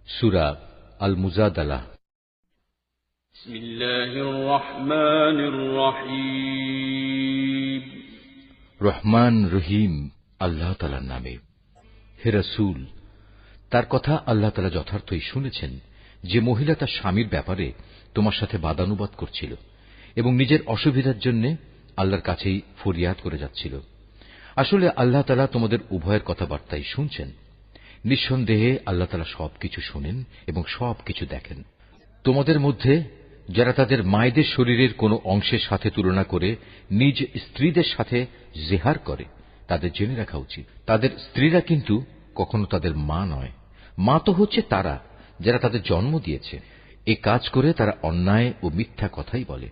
সূরা আল মুজাদালাহ। বিসমিল্লাহির রহমানির রহিম। রহমান রহিম আল্লাহ তাআলার নামে। হে রাসূল, তার কথা আল্লাহ তাআলা যথার্থই শুনেছেন যে মহিলা তার স্বামীর ব্যাপারে তোমার সাথে বাদানুবাদ করছিল এবং নিজের অসুবিধার জন্য আল্লাহর কাছেই ফরিয়াদ করে যাচ্ছিল। আসলে আল্লাহ তাআলা তোমাদের উভয়ের কথাবার্তাই শুনছেন। নিঃসন্দেহে আল্লাহ তাআলা সবকিছু শোনেন এবং সবকিছু দেখেন। তোমাদের মধ্যে যারা তাদের মায়েদের শরীরের কোনো অংশের সাথে তুলনা করে নিজ স্ত্রীদের সাথে জেহার করে, তাদের জেনে রাখা উচিত তাদের স্ত্রীরা কিন্তু কখনো তাদের মা নয়। মা তো হচ্ছে তারা যারা তাদের জন্ম দিয়েছে। এ কাজ করে তারা অন্যায় ও মিথ্যা কথাই বলে।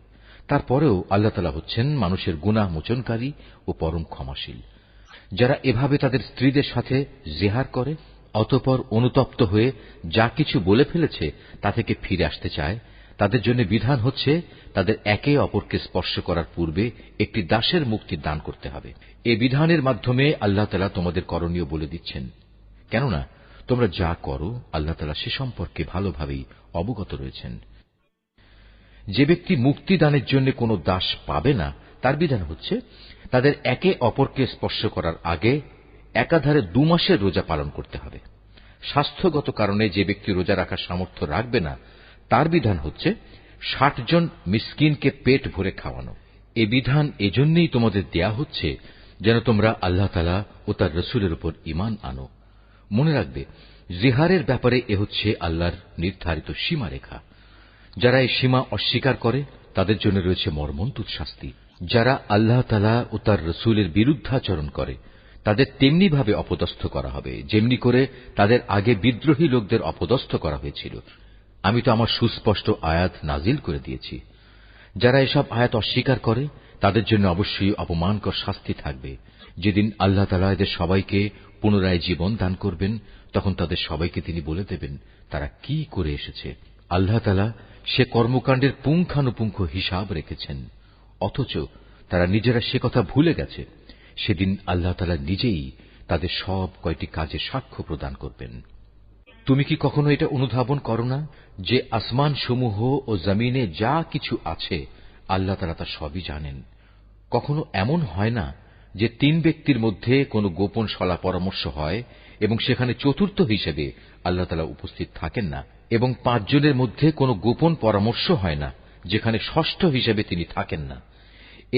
তারপরেও আল্লাহ তাআলা হচ্ছেন মানুষের গুনাহ মোচনকারী ও পরম ক্ষমাশীল। যারা এভাবে তাদের স্ত্রীদের সাথে জেহার করে অতঃপর অনুতপ্ত হয়ে যা কিছু বলে ফেলেছে তা থেকে ফিরে আসতে চায়, তাদের জন্য বিধান হচ্ছে তাদের একে অপরকে স্পর্শ করার পূর্বে একটি দাসের মুক্তি দান করতে হবে। এ বিধানের মাধ্যমে আল্লাহ তাআলা তোমাদের করণীয় বলে দিচ্ছেন, কেননা তোমরা যা করো আল্লাহ তাআলা সে সম্পর্কে ভালোভাবেই অবগত রয়েছেন। যে ব্যক্তি মুক্তি দানের জন্য কোনো দাস পাবে না, তার বিধান হচ্ছে তাদের একে অপরকে স্পর্শ করার আগে একাধারে 2 মাসের রোজা পালন করতে হবে। স্বাস্থ্যগত কারণে যে ব্যক্তি রোজা রাখার সামর্থ্য রাখবে না, তার বিধান হচ্ছে 60 জন মিসকিনকে পেট ভরে খাওয়ানো। এ বিধান এজন্যই তোমাদের দেয়া হচ্ছে যেন তোমরা আল্লাহ তাআলা ও তার রাসূলের উপর ঈমান আনো। মনে রাখবে, জিহারের ব্যাপারে এ হচ্ছে আল্লাহর নির্ধারিত সীমারেখা। যারা এই সীমা অস্বীকার করে তাদের জন্য রয়েছে মর্মন্তুদ শাস্তি। যারা আল্লাহ তাআলা ও তার রাসূলের বিরুদ্ধাচরণ করে তাদের তেমনি ভাবে অপদস্থ করা হবে যেমনি করে তাদের আগে বিদ্রোহী লোকদের অপদস্থ করা হয়েছিল। আমি তো আমার সুস্পষ্ট আয়াত নাজিল করে দিয়েছি। যারা এসব আয়াত অস্বীকার করে তাদের জন্য অবশ্যই অপমানকর শাস্তি থাকবে। যেদিন আল্লাহ তাআলা এদের সবাইকে পুনরায় জীবন দান করবেন, তখন তাদের সবাইকে তিনি বলে দেবেন তারা কি করে এসেছে। আল্লাহ তাআলা সে কর্মকাণ্ডের পুঙ্খানুপুঙ্খ হিসাব রেখেছেন, অথচ তারা নিজেরা সে কথা ভুলে গেছে। সেদিন আল্লাহ তাআলা নিজেই তাদের সব কয়টি কাজে সাক্ষ্য প্রদান করবেন। তুমি কি কখনো এটা অনুধাবন করো না যে আসমান সমূহ ও জমিনে যা কিছু আছে আল্লাহ তাআলা তা সবই জানেন। কখনো এমন হয় না যে 3 ব্যক্তির মধ্যে কোনো গোপন সলা পরামর্শ হয় এবং সেখানে চতুর্থ হিসেবে আল্লাহ তাআলা উপস্থিত থাকেন না, এবং 5 জনের মধ্যে কোনো গোপন পরামর্শ হয় না যেখানে ষষ্ঠ হিসেবে তিনি থাকেন না।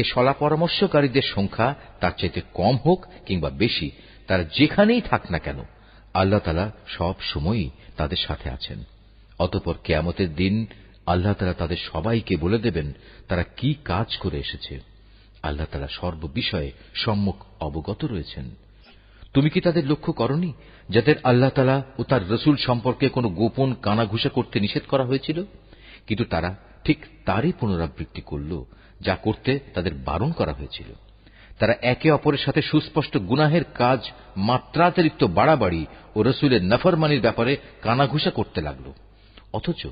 এ সলা পরামর্শকারীদের সংখ্যা তার চাইতে কম হোক কিংবা বেশি, তারা যেখানেই থাক না কেন আল্লাহ তাআলা সব সময়ই তাদের সাথে আছেন। অতঃপর কিয়ামতের দিন আল্লাহ তাআলা তাদের সবাইকে বলে দেবেন তারা কি কাজ করে এসেছে। আল্লাহ তাআলা সর্ববিষয়ে সম্যক অবগত রয়েছেন। তুমি কি তাদের লক্ষ্য করনি যাদের আল্লাহ তাআলা ও তার রাসূল সম্পর্কে কোনো গোপন কানাঘুষা করতে নিষেধ করা হয়েছিল, কিন্তু তারা ঠিক তারই পুনরাবৃত্তি করল যা করতে তাদের বারণ করা হয়েছিল। তারা একে অপরের সাথে সুস্পষ্ট গুনাহের কাজ মাত্রাতিরিক্ত বাড়াবাড়ি ও রাসূলের নাফরমানির ব্যাপারে কানাঘুষা করতে লাগল। অথচ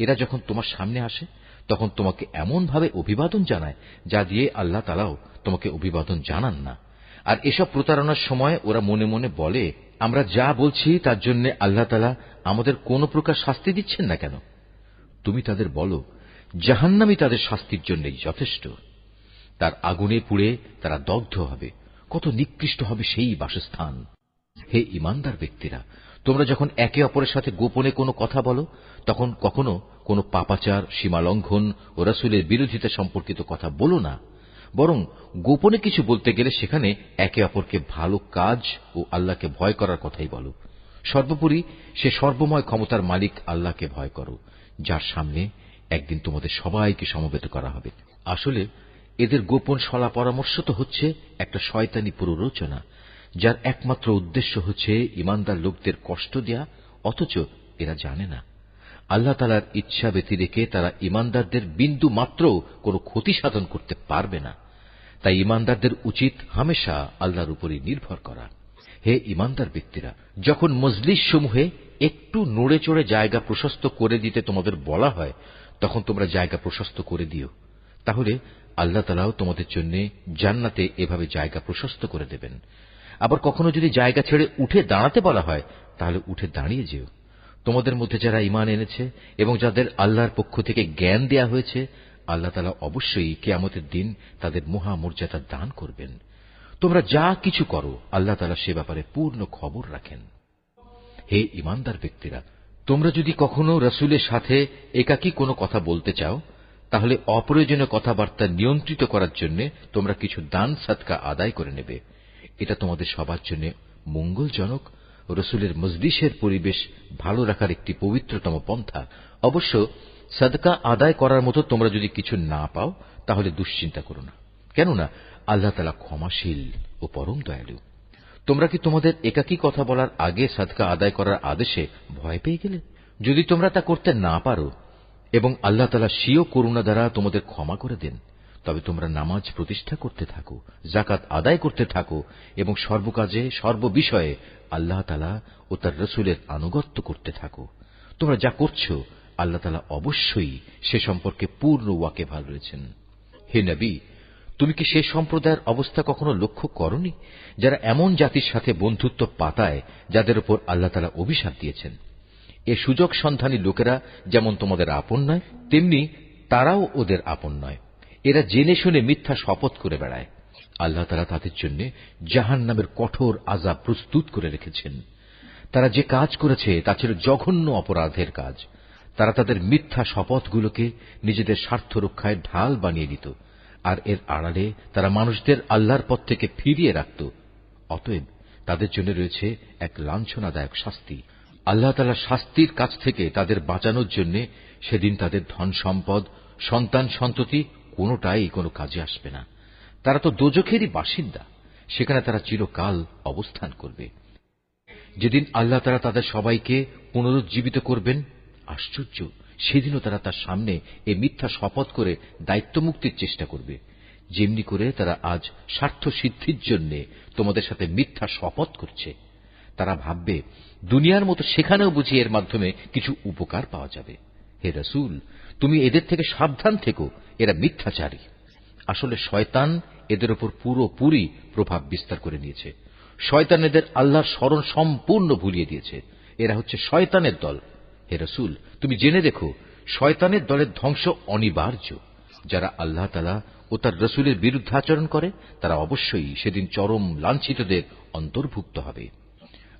এরা যখন তোমার সামনে আসে তখন তোমাকে এমন ভাবে অভিবাদন জানায় যা দিয়ে আল্লাহ তাআলাও তোমাকে অভিবাদন জানান না। আর এসব প্রতারণার সময় ওরা মনে মনে বলে, আমরা যা বলছি তার জন্য আল্লাহ তাআলা আমাদের কোনো প্রকার শাস্তি দিচ্ছেন না কেন? তুমি তাদের বলো, জাহান্নামই তাদের শাস্তির জন্যই যথেষ্ট। তার আগুনে পুড়ে তারা দগ্ধ হবে। কত নিকৃষ্ট হবে সেই বাসস্থান। হে ঈমানদার ব্যক্তিরা, তোমরা যখন একে অপরের সাথে গোপনে কোনো কথা বলো তখন কখনো কোনো পাপাচার, সীমালঙ্ঘন ও রাসূলের বিরোধিতা সম্পর্কিত কথা বলো না, বরং গোপনে কিছু বলতে গেলে সেখানে একে অপরকে ভালো কাজ ও আল্লাহকে ভয় করার কথাই বলো। সর্বোপরি সে সর্বময় ক্ষমতার মালিক আল্লাহকে ভয় করো, যার সামনে একদিন তোমাদের সবাইকে সমবেত করা হবে। আসলে এদের গোপন সলা পরামর্শ তো হচ্ছে একটা শয়তানি প্ররোচনা, যার একমাত্র উদ্দেশ্য হচ্ছে ঈমানদার লোকদের কষ্ট দেয়া, অথচ এরা জানে না আল্লাহ তাআলার ইচ্ছা ব্যতিরেকে তারা ঈমানদারদের বিন্দু মাত্র কোনো ক্ষতি সাধন করতে পারবে না। তাই ঈমানদারদের উচিত হামেশা আল্লাহর উপরই নির্ভর করা। হে ঈমানদার ব্যক্তিরা, যখন মজলিস সমূহে একটু নড়ে চড়ে জায়গা প্রশস্ত করে দিতে তোমাদের বলা হয় তখন তোমরা জায়গা প্রশস্ত করে দিও, তাহলে আল্লাহ তাআলাও তোমাদের জন্য জান্নাতে এভাবে জায়গা প্রশস্ত করে দেবেন। আবার কখনো যদি জায়গা ছেড়ে উঠে দাঁড়াতে বলা হয় তাহলে উঠে দাঁড়িয়ে যেও। তোমাদের মধ্যে যারা ঈমান এনেছে এবং যাদের আল্লাহর পক্ষ থেকে জ্ঞান দেয়া হয়েছে, আল্লাহ তাআলা অবশ্যই কিয়ামতের দিন তাদের মহামর্যাদা দান করবেন। তোমরা যা কিছু করো আল্লাহ তাআলা সে ব্যাপারে পূর্ণ খবর রাখেন। হে ঈমানদার ব্যক্তিরা, তোমরা যদি কখনো রাসূলের সাথে একাকী কোনো কথা বলতে চাও, তাহলে অপ্রয়োজনীয় কথাবার্তা নিয়ন্ত্রিত করার জন্য তোমরা কিছু দান সাদকা আদায় করে নেবে। এটা তোমাদের সবার জন্য মঙ্গলজনক। রাসূলের মজলিসের পরিবেশ ভালো রাখার একটি পবিত্রতম পন্থা। অবশ্য সাদকা আদায় করার মতো তোমরা যদি কিছু না পাও, তাহলে দুশ্চিন্তা করো না, কেননা আল্লাহ তাআলা ক্ষমাশীল ও পরম দয়ালু। তোমরা কি তোমাদের একাকী কথা বলার আগে সাদকা আদায় করার আদেশে ভয় পেয়ে গেলে? যদি তোমরা তা করতে না পারো এবং আল্লাহ তাআলা স্বীয় করুণা দ্বারা তোমাদের ক্ষমা করে দেন, তবে তোমরা নামাজ প্রতিষ্ঠা করতে থাকো, যাকাত আদায় করতে থাকো এবং সর্বকাজে সর্ববিষয়ে আল্লাহ তাআলা ও তার রাসূলের আনুগত্য করতে থাকো। তোমরা যা করছো আল্লাহ তাআলা অবশ্যই সে সম্পর্কে পূর্ণ ওয়াকিবহাল রয়েছেন। হে নবী, তুমি কি সে সম্প্রদায়ের অবস্থা কখনো লক্ষ্য করনি যারা এমন জাতির সাথে বন্ধুত্ব পাতায় যাদের উপর আল্লাহ তাআলা অভিশাপ দিয়েছেন? এ সুযোগ সন্ধানী লোকেরা যেমন তোমাদের আপন নয়, তেমনি তারাও ওদের আপন নয়। এরা জেনে শুনে মিথ্যা শপথ করে বেড়ায়। আল্লাহ তাআলা তাদের জন্য জাহান্নামের কঠোর আযাব প্রস্তুত করে রেখেছেন। তারা যে কাজ করেছে তা ছিল জঘন্য অপরাধের কাজ। তারা তাদের মিথ্যা শপথগুলোকে নিজেদের স্বার্থ রক্ষায় ঢাল বানিয়ে দিত, আর এর আড়ালে তারা মানুষদের আল্লাহর পথ থেকে ফিরিয়ে রাখত। অতএব তাদের জন্য রয়েছে এক লাঞ্ছনাদায়ক শাস্তি। আল্লাহ তাআলার শাস্তির কাছ থেকে তাদের বাঁচানোর জন্য সেদিন তাদের ধন সম্পদ, সন্তান সন্ততি কোনোটাই কোনো কাজে আসবে না। তারা তো দোজখেরই বাসিন্দা, সেখানে তারা চিরকাল অবস্থান করবে। যেদিন আল্লাহ তাআলা তাদের সবাইকে পুনরুজ্জীবিত করবেন, আশ্চর্য, সেদিনও তারা তার সামনে এই মিথ্যা শপথ করে দায়িত্ব মুক্তির চেষ্টা করবে, যেমনি করে তারা আজ স্বার্থ সিদ্ধির জন্য তোমাদের সাথে মিথ্যা শপথ করছে। তারা ভাববে দুনিয়ার মতো সেখানেও বুঝি এর মাধ্যমে কিছু উপকার পাওয়া যাবে। হে রাসূল, তুমি এদের থেকে সাবধান থেকো, এরা মিথ্যাচারী। আসলে শয়তান এদের উপর পুরোপুরি প্রভাব বিস্তার করে নিয়েছে। শয়তান এদের আল্লাহর স্মরণ সম্পূর্ণ ভুলিয়ে দিয়েছে। এরা হচ্ছে শয়তানের দল। হে রাসূল, তুমি জেনে রেখো, শয়তানের দলের ধ্বংস অনিবার্য। যারা আল্লাহ তাআলা ও তার রাসূলের বিরুদ্ধাচরণ করে তারা অবশ্যই সেদিন চরম লাঞ্ছিতদের অন্তর্ভুক্ত হবে।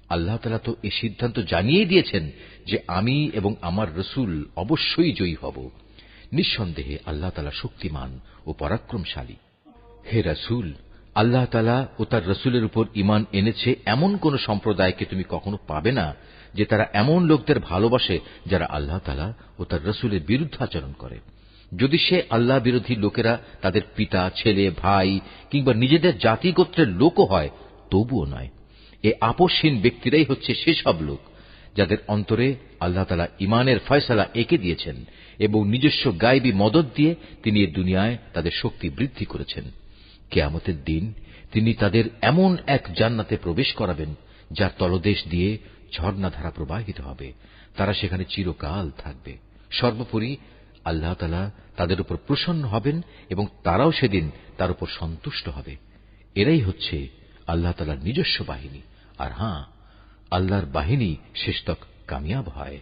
আল্লাহ তাআলা তো এই সিদ্ধান্ত জানিয়ে দিয়েছেন যে আমি এবং আমার রাসূল অবশ্যই জয়ী হব। নিঃসন্দেহে আল্লাহ তাআলা শক্তিমান ও পরাক্রমশালী। হে রাসূল, আল্লাহ তাআলা ও তার রাসূলের উপর ঈমান এনেছে এমন কোন সম্প্রদায়কে তুমি কখনো পাবে না যে তারা এমন লোকদের ভালোবাসে যারা আল্লাহ তাআলা ও তার রাসূলের বিরুদ্ধাচরণ করে। যদি সে আল্লাহ বিরোধী লোকেরা তাদের পিতা, ছেলে, ভাই কিংবা নিজেদের জাতি গোত্রের লোকও হয়, তবুও নয়। এ আপসহীন ব্যক্তিরাই হচ্ছে সেসব লোক যাদের অন্তরে আল্লাহ তাআলা ঈমানের ফয়সালা এঁকে দিয়েছেন এবং নিজস্ব গায়বী মদদ দিয়ে তিনি এ দুনিয়ায় তাদের শক্তি বৃদ্ধি করেছেন। কিয়ামতের দিন তিনি তাদের এমন এক জান্নাতে প্রবেশ করাবেন যার তলদেশ দিয়ে ঝর্ণাধারা প্রবাহিত হবে। তারা সেখানে চিরকাল থাকবে। সর্বোপরি আল্লাহ তাআলা তাদের উপর প্রসন্ন হবেন এবং তারাও সেদিন তার উপর সন্তুষ্ট হবে। এরাই হচ্ছে আল্লাহ তাআলার নিজস্ব বাহিনী। আর হ্যাঁ, আল্লাহর বাহিনী শেষতক কামিয়াব হয়।